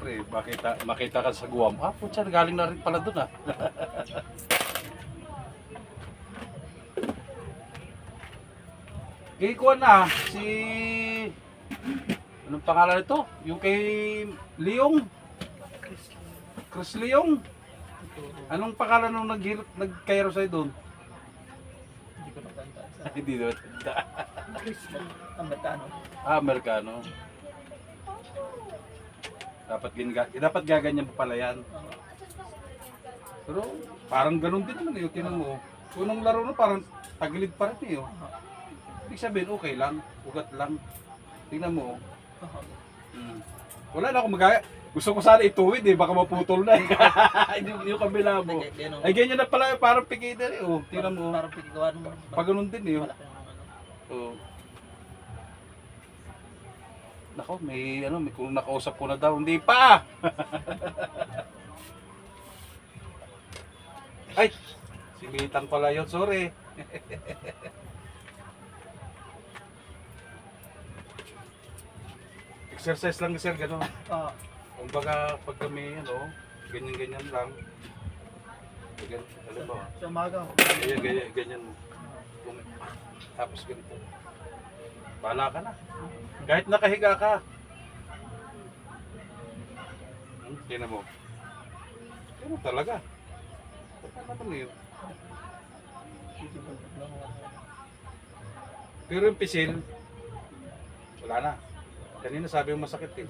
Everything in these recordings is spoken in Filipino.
Siyempre, makita ka sa Guam. Ah, putya, galing na rin pala doon ah. Kay Kuan na, si... Anong pangalan nito? Yung kay Leong. Chris Leong. Anong pangalan nung nag-Cairo sa'yo doon? Hindi ko matandaan sa Hindi na matanda. Amerikano. Ah, Amerikano. Dapat gaganyan mo pala yan. Pero parang ganun din naman eh. Tinan mo. Unang laro na parang tagilid pa rin eh. Ibig sabihin okay lang. Ugat lang. Tingnan mo. Wala na akong magaya. Gusto ko sana ituwid eh. Baka maputol na eh. yung kabila mo. Ay ganyan na pala. Parang pikita eh. Oh, tingnan mo. Parang pikigawan mo. Pag ganun din eh. Wala kang ano. Oh. Nako, may kung nakausap ko na daw, hindi pa. Ay, si Mitang pala yun, sorry. Exercise lang sir, gano'n. Kumbaga, pag kami, ganyan-ganyan lang. Ganyan, alam mo, Sa umaga. ganyan. Tapos ganito. Bahala ka na. Kahit nakahiga ka. Tingnan mo. Pero talaga. Ano naman yun? Pero yung pisil, wala na. Kanina sabi mo masakit eh.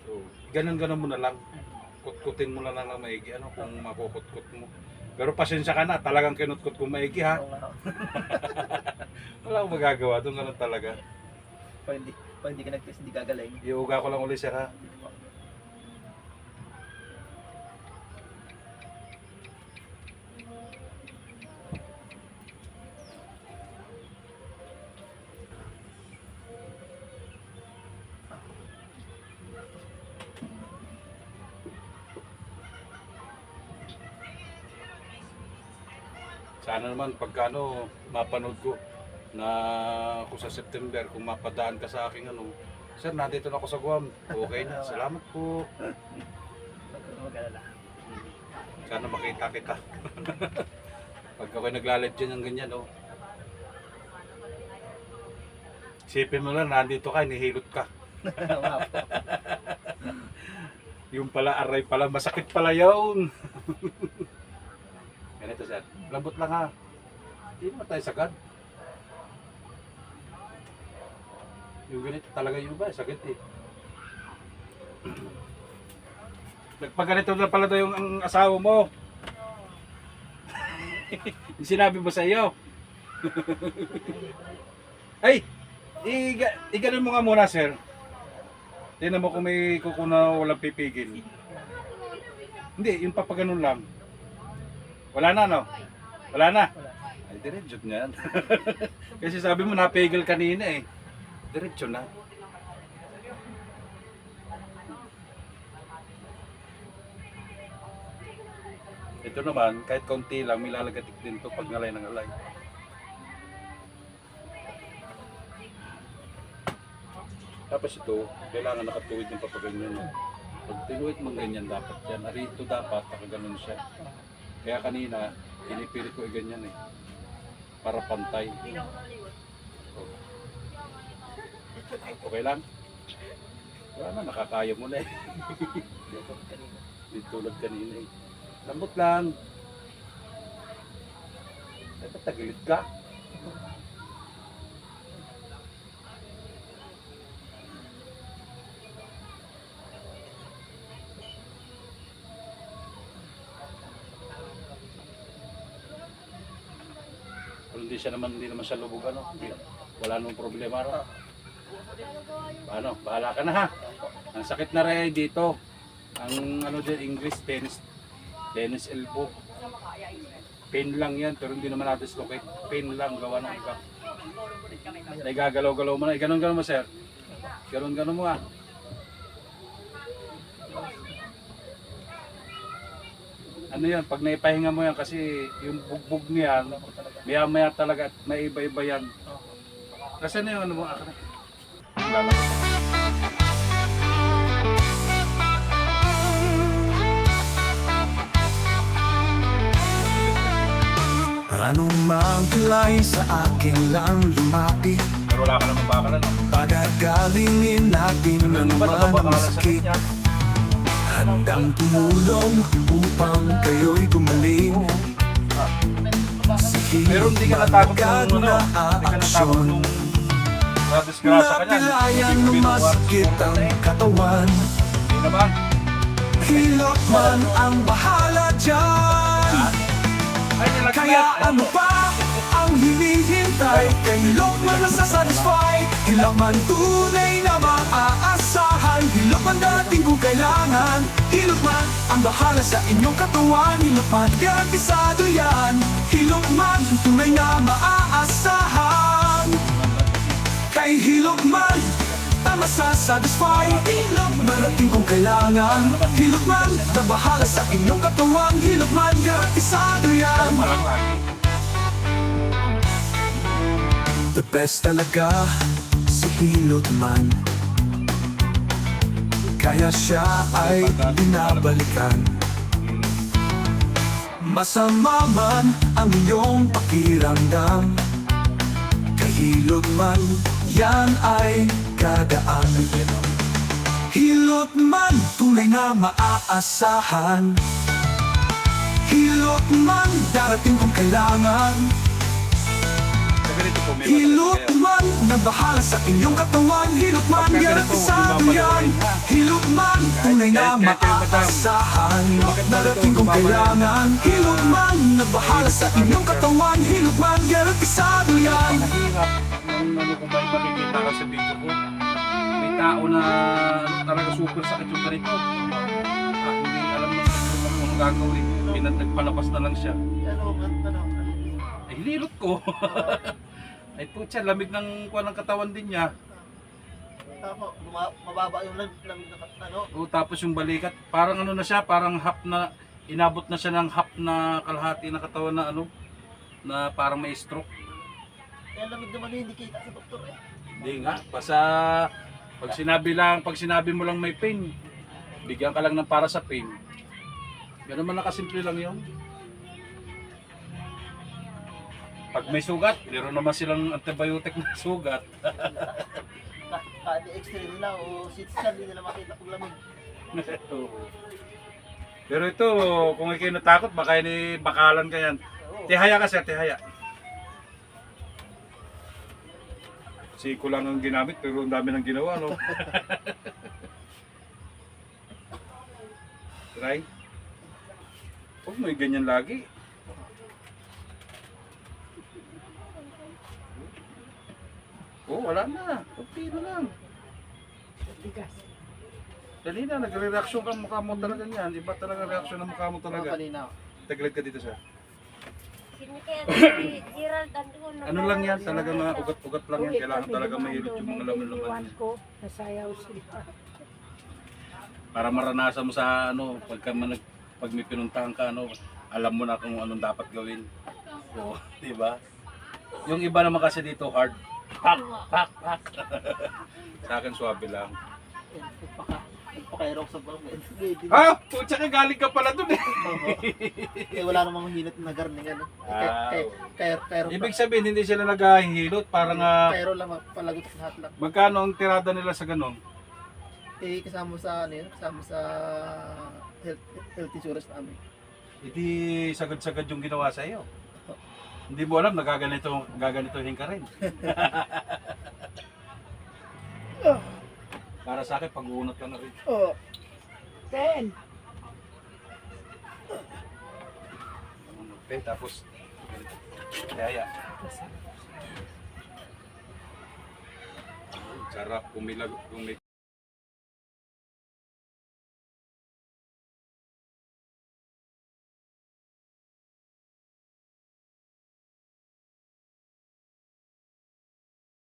So, ganun-ganun mo na lang. Kutkutin mo na lang ng maigi. Kung makukutkut mo. Pero pasensya ka na, talagang kinutkut kong maigi ha. Wala akong magagawa, doon ganun talaga. Pag hindi ka nag-test, hindi gagaling. Iuga ko lang ulit siya ha. Sana naman pagka mapanood ko na ako sa September, kung mapadaan ka sa aking sir, nandito na ako sa Guam. Okay na, salamat po. Mag-alala. Sana makita kita. Pag ako'y nagla-live dyan ng ganyan, Isipin mo lang, nandito ka, nihilot ka. Yung pala, aray pala, masakit pala yun. Ganito sir, lambot lang ha. Hindi naman tayo sagad. Yung ganito talaga yung ba, sakit eh. Nagpaganito na pala daw ang asawa mo. Yung sinabi mo sa iyo. Ay, iganon mo nga muna sir. Tingnan mo kung may kukuna walang pipigil. Hindi, yung papaganon lang. Wala na no? Wala na? Ay, diretso na yan. Kasi sabi mo napigil kanina eh. Diretso na. Ito naman, kahit konti lang, may lalagatik din to pag ngalay ng alay. Tapos ito, kailangan nakatuwid yung papaganyan. Pag tinuwid mo ganyan dapat yan. Arito dapat, nakaganon siya. Kaya kanina, inipilit ko ganyan eh. Para pantay. Okay lang? Wala na, nakakaya mo na eh. Hindi tulad kanina eh. Lambot lang. Dapat tagilid ka. Kung hindi naman siya lubog wala nung problema Paano? Bahala ka na ha. Ang sakit na rin dito. Ang English tennis elbow. Pain lang yan, pero hindi naman na-dislocate. Pain lang, gawa ng iba. Nagagalaw-galaw mo na. Ganon-ganon mo sir. Ganon-ganon mo ha. Ano yan, pag naipahinga mo yan kasi yung bugbog niyan, maya-maya talaga at may iba-iba yan. Kasi ano yung mo? Anumang tulay sa akin lang lumapit, Pero wala ka namang bakalan, no? pagagalingin natin Ano ba naman ang nababakalan sa sakit. kanya? Handang tumulong upang kayo'y gumaling. Pero hindi ka natakot nung ano? Hindi ka natakot nung nadisgrasa ka niyan? Napilayan Hindi mo lumasakit ang katawan. Hindi naman. Hilot man ang bahala dyan. Ay, nilagyan. Kaya ano pa ang hinihintay? Kay Hilot man ang sasatisfy. Hilot man tunay na maaasahan. Hilot man dating kung kailangan. Hilot man ang bahala sa inyong katawan. Hilot man garantisado yan. Hilot man tunay na maaasahan. Kay Hilot man tama sasatisfy. Hilot marating kung kailangan. Hilot man na bahala sa inyong katawan. Hilot man garantisado yan. Malang lagi. The best talaga si Hilot man. Kaya siya ay binabalikan. Masama man ang iyong pakiramdam, kay Hilot man yan ay kadaan. Hilot man tunay na maaasahan. Hilot man darating kung kailangan. Ganito po, may Hilot matagal man na bahala sa inyong katawan. Hilot man garantisado yan. Hilot man tunay na maaasahan. Darating kung kailangan. Hilot man na bahala sa inyong katawan. Hilot man garantisado yan. Mahirap nung ano kung ba yung makikita ka sa video ko. May tao na ano, talaga super sakit yung ganito. Hindi alam na kung ano gagawin. Nagpalabas na lang siya. Ay, hilirot ko. Ay putya, lamig ng kuha ng katawan din niya. Tama, mababa yung lamig na ano. O tapos yung balikat, parang ano na siya, parang half na, inabot na siya ng half na kalahati na katawan na ano, na parang may stroke. Kaya lamig naman yun, hindi kita sa doktor eh. Hindi nga, basta pag sinabi mo lang may pain, bigyan ka lang ng para sa pain. Ganun man nakasimple lang yun. Pag may sugat, meron naman silang antibiotic na sugat. Kahit i-x-ray nila o CT scan, hindi nila makita kung lamig. Pero ito, kung ikaw natakot, baka ini bakalan ka yan. Tihaya ka sir, tihaya. Siko lang ang ginamit, pero ang dami ng ginawa, no? Try. Huwag mo ganyan lagi. Oh, wala na. Okay na lang. Dali na, nagre-reaction ka mukha mo talaga niyan. Iba talaga reaction ng mukha mo talaga. Kanina. Taglit ka dito sir. Gerald, Ano lang yan, talaga mga ugat-ugat lang yan. Kailangan talaga mahilot yung mga laman-laman niya. Nasayaw sila. Para maranasan mo sa ano, pag may pinuntahan ka, ano, alam mo na kung anong dapat gawin. So, di ba? Yung iba naman kasi dito hard. Pak, pak, pak. Sa akin swabe lang. Pagpakairok sa bawang eh. Ah, putya ka galing ka pala dun eh. Kaya wala namang hinat na garning ano. Kaya Ibig sabihin hindi sila naghahilot, parang Kaya lang palagot sa lahat lang. magkano ang tirada nila sa ganon? Eh kasama sa ano yun, kasama sa health insurance namin. Hindi sagad-sagad yung ginawa sa iyo. Hindi mo alam, gaganitohin ka rin. Para sa akin, pag-uunat ka na rin. Oh. 10. Okay, tapos, kaya. Sarap, kung may